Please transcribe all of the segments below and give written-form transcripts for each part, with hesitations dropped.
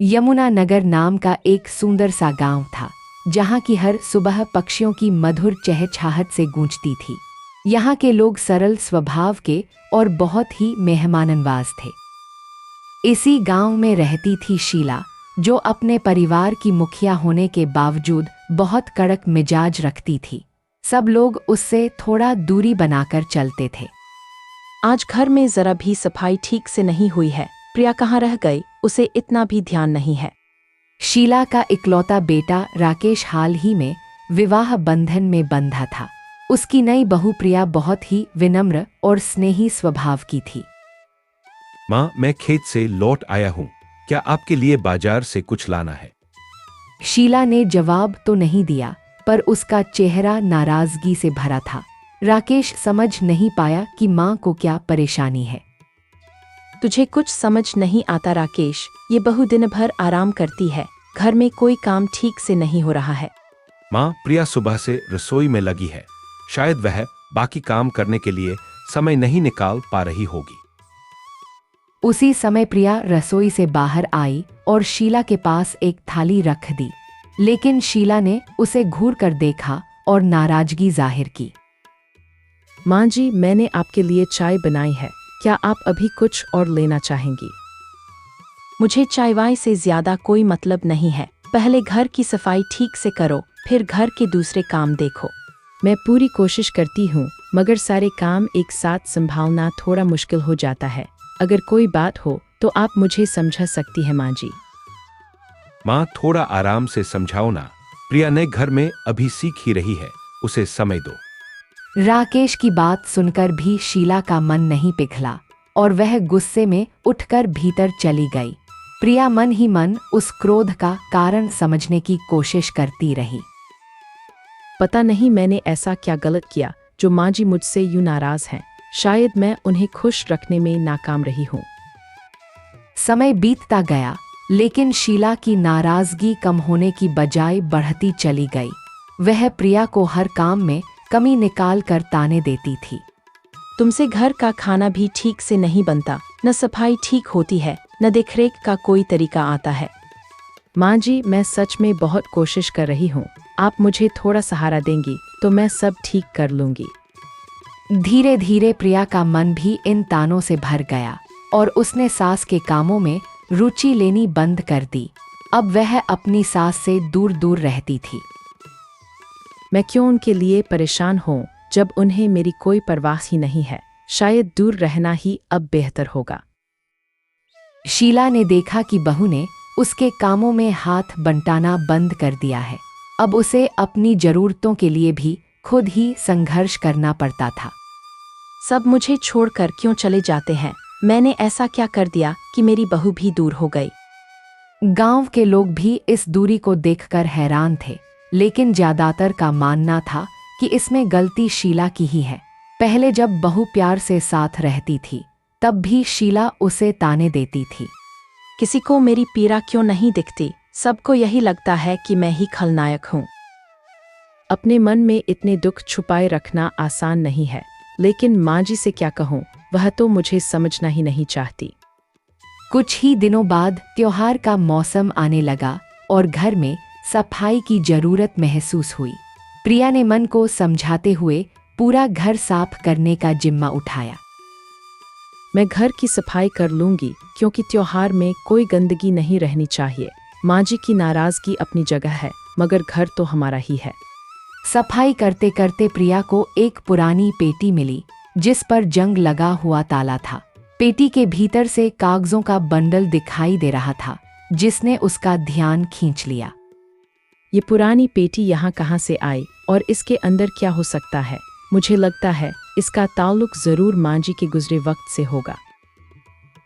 यमुना नगर नाम का एक सुंदर सा गांव था, जहां की हर सुबह पक्षियों की मधुर चहचहाहट से गूंजती थी। यहाँ के लोग सरल स्वभाव के और बहुत ही मेहमाननवाज थे। इसी गांव में रहती थी शीला, जो अपने परिवार की मुखिया होने के बावजूद बहुत कड़क मिजाज रखती थी। सब लोग उससे थोड़ा दूरी बनाकर चलते थे। आज घर में जरा भी सफाई ठीक से नहीं हुई है। प्रिया कहाँ रह गई, उसे इतना भी ध्यान नहीं है। शीला का इकलौता बेटा राकेश हाल ही में विवाह बंधन में बंधा था। उसकी नई बहू प्रिया बहुत ही विनम्र और स्नेही स्वभाव की थी। माँ, मैं खेत से लौट आया हूँ। क्या आपके लिए बाजार से कुछ लाना है? शीला ने जवाब तो नहीं दिया, पर उसका चेहरा नाराजगी से भरा था। राकेश समझ नहीं पाया कि माँ को क्या परेशानी है। तुझे कुछ समझ नहीं आता राकेश, ये बहू दिन भर आराम करती है, घर में कोई काम ठीक से नहीं हो रहा है। माँ, प्रिया सुबह से रसोई में लगी है। शायद वह बाकी काम करने के लिए समय नहीं निकाल पा रही होगी। उसी समय प्रिया रसोई से बाहर आई और शीला के पास एक थाली रख दी, लेकिन शीला ने उसे घूर कर देखा और नाराजगी जाहिर की। माँ जी, मैंने आपके लिए चाय बनाई है, क्या आप अभी कुछ और लेना चाहेंगी? मुझे चाय वाय से ज्यादा कोई मतलब नहीं है। पहले घर की सफाई ठीक से करो, फिर घर के दूसरे काम देखो। मैं पूरी कोशिश करती हूँ, मगर सारे काम एक साथ संभालना थोड़ा मुश्किल हो जाता है। अगर कोई बात हो तो आप मुझे समझा सकती हैं माँ जी। माँ, थोड़ा आराम से समझाओ ना। प्रिया ने घर में अभी सीख ही रही है, उसे समय दो। राकेश की बात सुनकर भी शीला का मन नहीं पिघला और वह गुस्से में उठकर भीतर चली गई। प्रिया मन ही मन उस क्रोध का कारण समझने की कोशिश करती रही। पता नहीं मैंने ऐसा क्या गलत किया जो माँ जी मुझसे यूं नाराज हैं। शायद मैं उन्हें खुश रखने में नाकाम रही हूँ। समय बीतता गया, लेकिन शीला की नाराजगी कम होने की बजाय बढ़ती चली गई। वह प्रिया को हर काम में कमी निकाल कर ताने देती थी। तुमसे घर का खाना भी ठीक से नहीं बनता, न सफाई ठीक होती है, न देखरेख का कोई तरीका आता है। माँ जी, मैं सच में बहुत कोशिश कर रही हूँ। आप मुझे थोड़ा सहारा देंगी तो मैं सब ठीक कर लूँगी। धीरे धीरे प्रिया का मन भी इन तानों से भर गया और उसने सास के कामों में रुचि लेनी बंद कर दी। अब वह अपनी सास से दूर दूर रहती थी। मैं क्यों उनके लिए परेशान हूँ जब उन्हें मेरी कोई परवाह ही नहीं है। शायद दूर रहना ही अब बेहतर होगा। शीला ने देखा कि बहू ने उसके कामों में हाथ बंटाना बंद कर दिया है। अब उसे अपनी जरूरतों के लिए भी खुद ही संघर्ष करना पड़ता था। सब मुझे छोड़कर क्यों चले जाते हैं? मैंने ऐसा क्या कर दिया कि मेरी बहू भी दूर हो गई? गांव के लोग भी इस दूरी को देखकर हैरान थे, लेकिन ज्यादातर का मानना था कि इसमें गलती शीला की ही है। पहले जब बहू प्यार से साथ रहती थी, तब भी शीला उसे ताने देती थी। किसी को मेरी पीड़ा क्यों नहीं दिखती? सबको यही लगता है कि मैं ही खलनायक हूँ। अपने मन में इतने दुख छुपाए रखना आसान नहीं है, लेकिन माँ जी से क्या कहूँ, वह तो मुझे समझना ही नहीं चाहती। कुछ ही दिनों बाद त्योहार का मौसम आने लगा और घर में सफाई की जरूरत महसूस हुई। प्रिया ने मन को समझाते हुए पूरा घर साफ करने का जिम्मा उठाया। मैं घर की सफाई कर लूंगी, क्योंकि त्योहार में कोई गंदगी नहीं रहनी चाहिए। माँ जी की नाराजगी अपनी जगह है, मगर घर तो हमारा ही है। सफाई करते करते प्रिया को एक पुरानी पेटी मिली, जिस पर जंग लगा हुआ ताला था। पेटी के भीतर से कागजों का बंडल दिखाई दे रहा था, जिसने उसका ध्यान खींच लिया। ये पुरानी पेटी यहाँ कहाँ से आई और इसके अंदर क्या हो सकता है? मुझे लगता है इसका ताल्लुक जरूर माँ जी के गुजरे वक्त से होगा।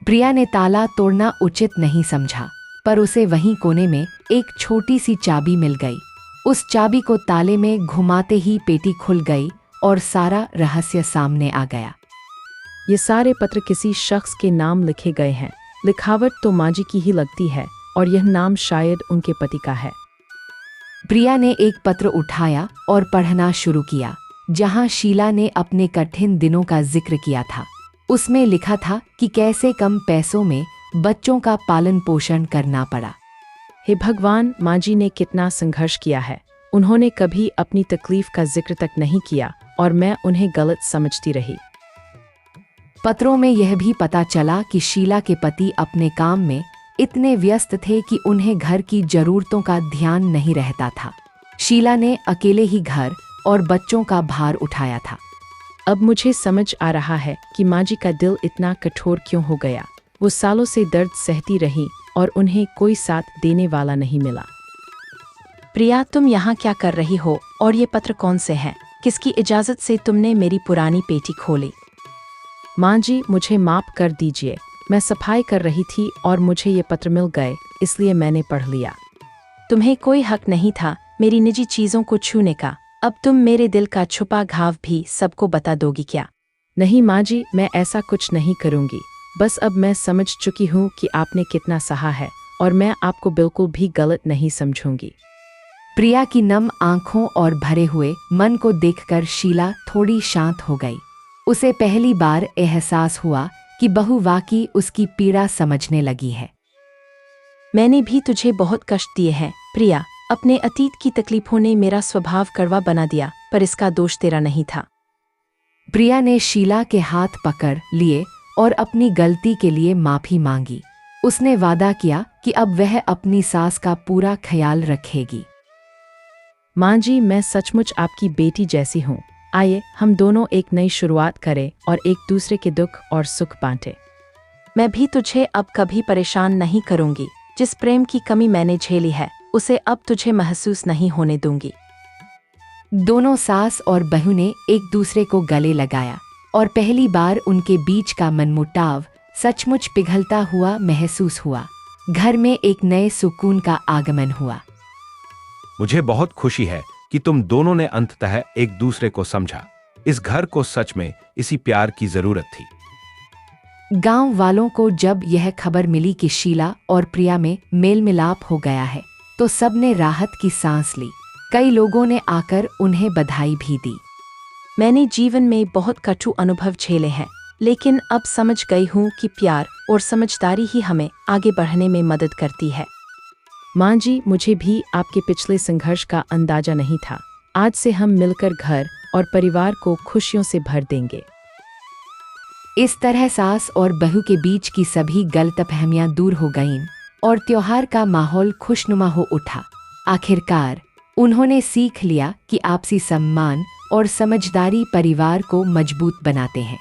प्रिया ने ताला तोड़ना उचित नहीं समझा, पर उसे वहीं कोने में एक छोटी सी चाबी मिल गई। उस चाबी को ताले में घुमाते ही पेटी खुल गई और सारा रहस्य सामने आ गया। ये सारे पत्र किसी शख्स के नाम लिखे गए हैं। लिखावट तो माँ जी की ही लगती है और यह नाम शायद उनके पति का है। प्रिया ने एक पत्र उठाया और पढ़ना शुरू किया, जहां शीला ने अपने कठिन दिनों का जिक्र किया था। उसमें लिखा था कि कैसे कम पैसों में बच्चों का पालन पोषण करना पड़ा। हे भगवान, माँ जी ने कितना संघर्ष किया है। उन्होंने कभी अपनी तकलीफ का जिक्र तक नहीं किया और मैं उन्हें गलत समझती रही। पत्रों में यह भी पता चला कि शीला के पति अपने काम में इतने व्यस्त थे कि उन्हें घर की जरूरतों का ध्यान नहीं रहता था। शीला ने अकेले ही घर और बच्चों का भार उठाया था। अब मुझे समझ आ रहा है कि माँ जी का दिल इतना कठोर क्यों हो गया। वो सालों से दर्द सहती रही और उन्हें कोई साथ देने वाला नहीं मिला। प्रिया, तुम यहाँ क्या कर रही हो और ये पत्र कौन से हैं? किसकी इजाज़त से तुमने मेरी पुरानी पेटी खोली? माँ जी, मुझे माफ़ कर दीजिए। मैं सफाई कर रही थी और मुझे ये पत्र मिल गए, इसलिए मैंने पढ़ लिया। तुम्हें कोई हक नहीं था मेरी निजी चीज़ों को छूने का। अब तुम मेरे दिल का छुपा घाव भी सबको बता दोगी क्या? नहीं माँ जी, मैं ऐसा कुछ नहीं करूँगी। बस अब मैं समझ चुकी हूँ कि आपने कितना सहा है और मैं आपको बिल्कुल भी गलत नहीं समझूंगी। प्रिया की नम आंखों और भरे हुए मन को देखकर शीला थोड़ी शांत हो गई। उसे पहली बार एहसास हुआ कि बहू वाकई उसकी पीड़ा समझने लगी है। मैंने भी तुझे बहुत कष्ट दिए हैं प्रिया। अपने अतीत की तकलीफों ने मेरा स्वभाव कड़वा बना दिया, पर इसका दोष तेरा नहीं था। प्रिया ने शीला के हाथ पकड़ लिए और अपनी गलती के लिए माफी मांगी। उसने वादा किया कि अब वह अपनी सास का पूरा ख्याल रखेगी। माँ जी, मैं सचमुच आपकी बेटी जैसी हूँ। आइए हम दोनों एक नई शुरुआत करें और एक दूसरे के दुख और सुख बांटें। मैं भी तुझे अब कभी परेशान नहीं करूंगी। जिस प्रेम की कमी मैंने झेली है उसे अब तुझे महसूस नहीं होने दूंगी। दोनों सास और बहू ने एक दूसरे को गले लगाया और पहली बार उनके बीच का मनमुटाव सचमुच पिघलता हुआ महसूस हुआ। घर में एक नए सुकून का आगमन हुआ। मुझे बहुत खुशी है कि तुम दोनों ने अंततः एक दूसरे को समझा। इस घर को सच में इसी प्यार की जरूरत थी। गांव वालों को जब यह खबर मिली कि शीला और प्रिया में मेल मिलाप हो गया है तो सबने राहत की सांस ली। कई लोगों ने आकर उन्हें बधाई भी दी। मैंने जीवन में बहुत कटु अनुभव झेले हैं, लेकिन अब समझ गई हूँ कि प्यार और समझदारी ही हमें आगे बढ़ने में मदद करती है। माँ जी, मुझे भी आपके पिछले संघर्ष का अंदाजा नहीं था। आज से हम मिलकर घर और परिवार को खुशियों से भर देंगे। इस तरह सास और बहू के बीच की सभी गलतफहमियां दूर हो गईं और त्योहार का माहौल खुशनुमा हो उठा। आखिरकार उन्होंने सीख लिया कि आपसी सम्मान और समझदारी परिवार को मजबूत बनाते हैं।